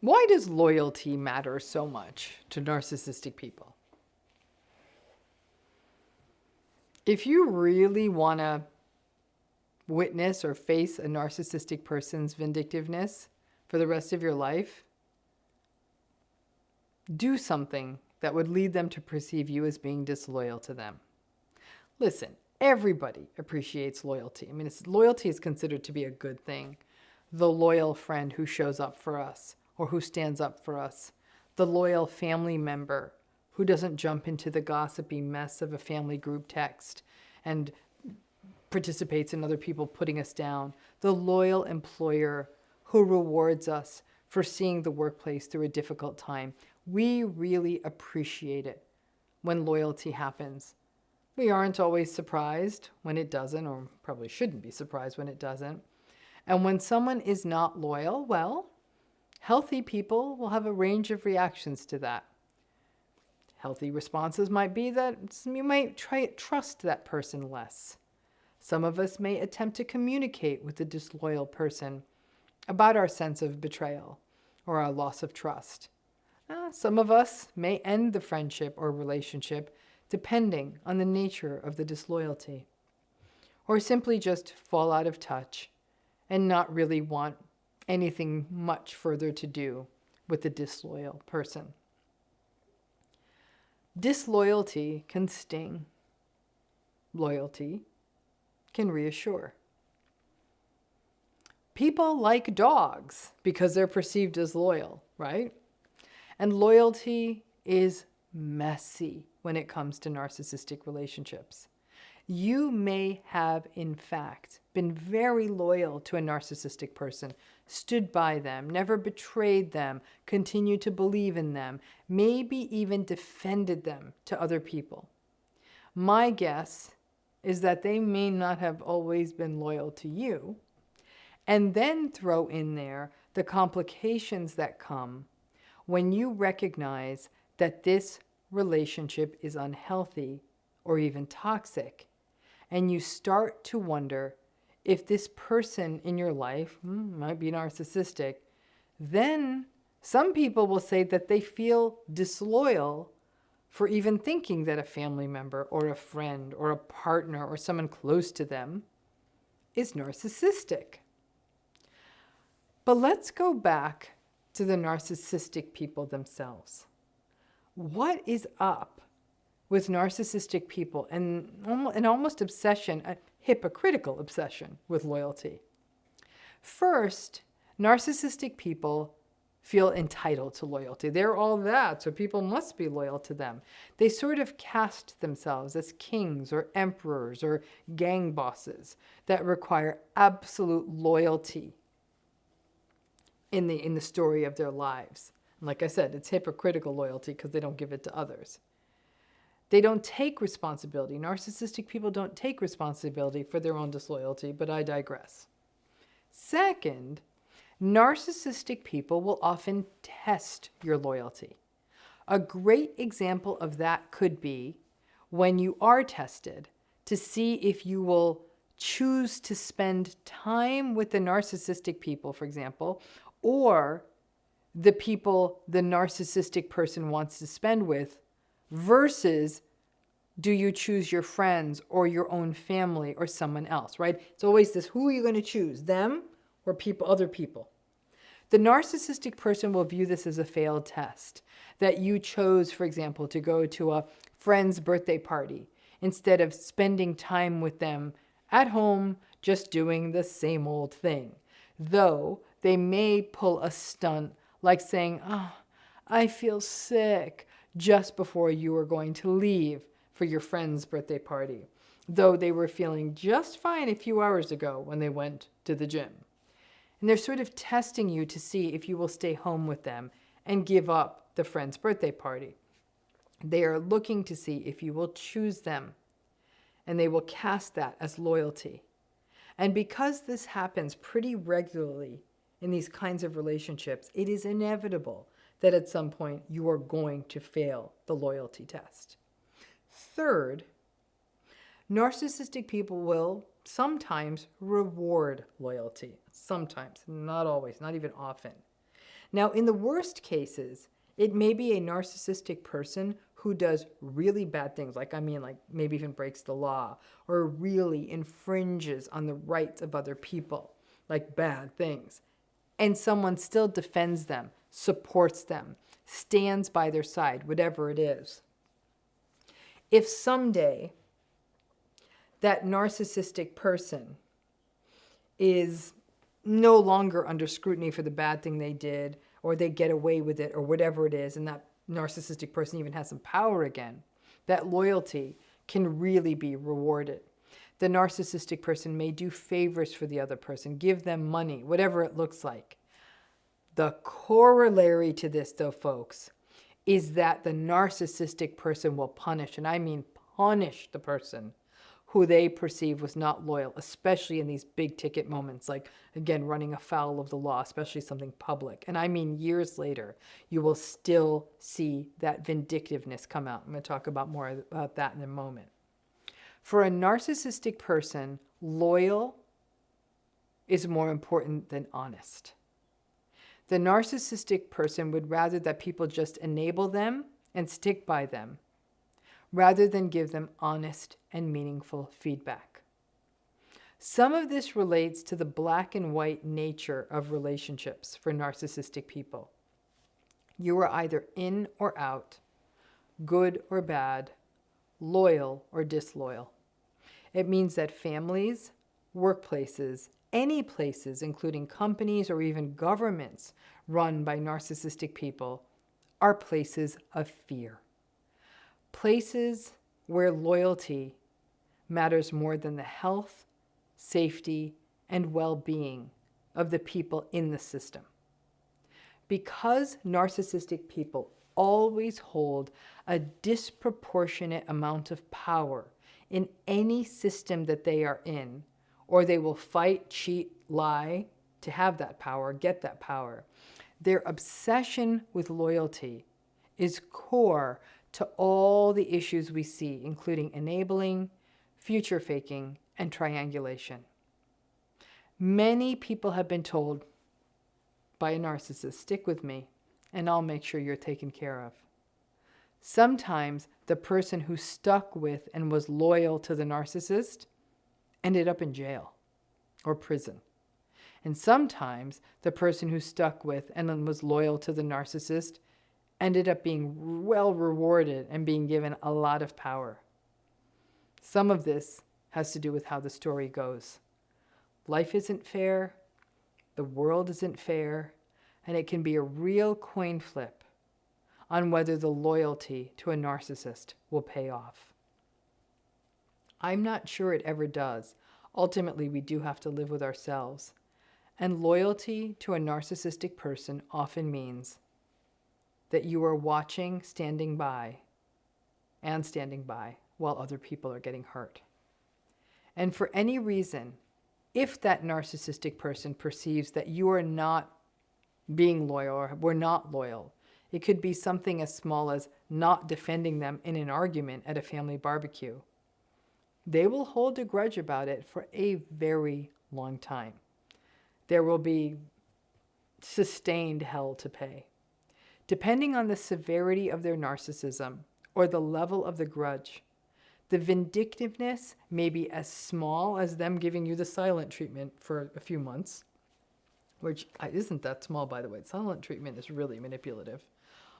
Why does loyalty matter so much to narcissistic people? If you really want to witness or face a narcissistic person's vindictiveness for the rest of your life, do something that would lead them to perceive you as being disloyal to them. Listen, everybody appreciates loyalty. I mean, loyalty is considered to be a good thing. The loyal friend who shows up for us or who stands up for us. The loyal family member who doesn't jump into the gossipy mess of a family group text and participates in other people putting us down. The loyal employer who rewards us for seeing the workplace through a difficult time. We really appreciate it when loyalty happens. We aren't always surprised when it doesn't, or probably shouldn't be surprised when it doesn't. And when someone is not loyal, well, healthy people will have a range of reactions to that. Healthy responses might be that you might trust that person less. Some of us may attempt to communicate with the disloyal person about our sense of betrayal or our loss of trust. Some of us may end the friendship or relationship depending on the nature of the disloyalty, or simply just fall out of touch and not really want anything much further to do with the disloyal person. Disloyalty can sting. Loyalty can reassure. People like dogs because they're perceived as loyal, right? And loyalty is messy when it comes to narcissistic relationships. You may have, in fact, been very loyal to a narcissistic person, stood by them, never betrayed them, continued to believe in them, maybe even defended them to other people. My guess is that they may not have always been loyal to you, and then throw in there the complications that come when you recognize that this relationship is unhealthy or even toxic, and you start to wonder if this person in your life might be narcissistic. Then some people will say that they feel disloyal for even thinking that a family member or a friend or a partner or someone close to them is narcissistic. But let's go back to the narcissistic people themselves. What is up with narcissistic people and an almost obsession, a hypocritical obsession with loyalty? First, narcissistic people feel entitled to loyalty. They're all that, so people must be loyal to them. They sort of cast themselves as kings or emperors or gang bosses that require absolute loyalty in the story of their lives. And like I said, it's hypocritical loyalty because they don't give it to others. They don't take responsibility. Narcissistic people don't take responsibility for their own disloyalty, but I digress. Second, narcissistic people will often test your loyalty. A great example of that could be when you are tested to see if you will choose to spend time with the narcissistic people, for example, or the people the narcissistic person wants to spend with, versus do you choose your friends or your own family or someone else, right? It's always this, who are you going to choose, them or other people? The narcissistic person will view this as a failed test, that you chose, for example, to go to a friend's birthday party instead of spending time with them at home, just doing the same old thing. Though they may pull a stunt like saying, "Oh, I feel sick," just before you were going to leave for your friend's birthday party, though they were feeling just fine a few hours ago when they went to the gym. And they're sort of testing you to see if you will stay home with them and give up the friend's birthday party. They are looking to see if you will choose them, and they will cast that as loyalty. And because this happens pretty regularly in these kinds of relationships, it is inevitable that at some point you are going to fail the loyalty test. Third, narcissistic people will sometimes reward loyalty. Sometimes, not always, not even often. Now, in the worst cases, it may be a narcissistic person who does really bad things, like maybe even breaks the law or really infringes on the rights of other people, like bad things. And someone still defends them, supports them, stands by their side, whatever it is. If someday that narcissistic person is no longer under scrutiny for the bad thing they did, or they get away with it, or whatever it is, and that narcissistic person even has some power again, that loyalty can really be rewarded. The narcissistic person may do favors for the other person, give them money, whatever it looks like. The corollary to this, though, folks, is that the narcissistic person will punish, and I mean punish, the person who they perceive was not loyal, especially in these big ticket moments, like, again, running afoul of the law, especially something public. And I mean years later, you will still see that vindictiveness come out. I'm going to talk about more about that in a moment. For a narcissistic person, loyal is more important than honest. The narcissistic person would rather that people just enable them and stick by them, rather than give them honest and meaningful feedback. Some of this relates to the black and white nature of relationships for narcissistic people. You are either in or out, good or bad, loyal or disloyal. It means that families, workplaces, any places, including companies or even governments run by narcissistic people, are places of fear. Places where loyalty matters more than the health, safety, and well-being of the people in the system. Because narcissistic people always hold a disproportionate amount of power in any system that they are in, or they will fight, cheat, lie to have that power, get that power, their obsession with loyalty is core to all the issues we see, including enabling, future faking, and triangulation. Many people have been told by a narcissist, stick with me, and I'll make sure you're taken care of. Sometimes the person who stuck with and was loyal to the narcissist ended up in jail or prison. And sometimes the person who stuck with and then was loyal to the narcissist ended up being well rewarded and being given a lot of power. Some of this has to do with how the story goes. Life isn't fair, the world isn't fair, and it can be a real coin flip on whether the loyalty to a narcissist will pay off. I'm not sure it ever does. Ultimately, we do have to live with ourselves. And loyalty to a narcissistic person often means that you are watching, standing by while other people are getting hurt. And for any reason, if that narcissistic person perceives that you are not being loyal or were not loyal, it could be something as small as not defending them in an argument at a family barbecue. They will hold a grudge about it for a very long time. There will be sustained hell to pay. Depending on the severity of their narcissism or the level of the grudge, the vindictiveness may be as small as them giving you the silent treatment for a few months, which isn't that small, by the way. Silent treatment is really manipulative.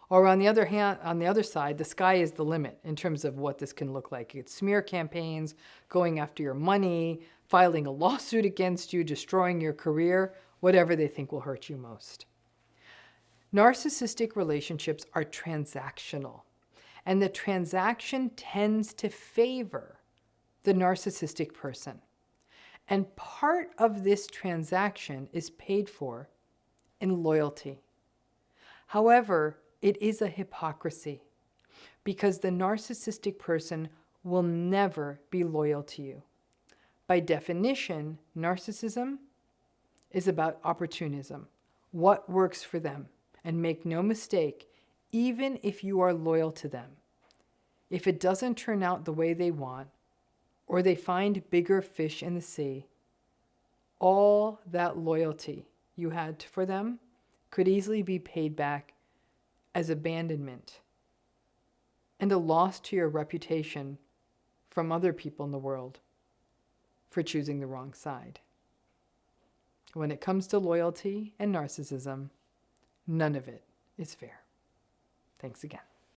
Or on the other hand, on the other side, the sky is the limit in terms of what this can look like. It's smear campaigns, going after your money, filing a lawsuit against you, destroying your career, whatever they think will hurt you most. Narcissistic relationships are transactional, and the transaction tends to favor the narcissistic person. And part of this transaction is paid for in loyalty. However, it is a hypocrisy because the narcissistic person will never be loyal to you. By definition, narcissism is about opportunism, what works for them. And make no mistake, even if you are loyal to them, if it doesn't turn out the way they want, or they find bigger fish in the sea, all that loyalty you had for them could easily be paid back as abandonment and a loss to your reputation from other people in the world for choosing the wrong side. When it comes to loyalty and narcissism, none of it is fair. Thanks again.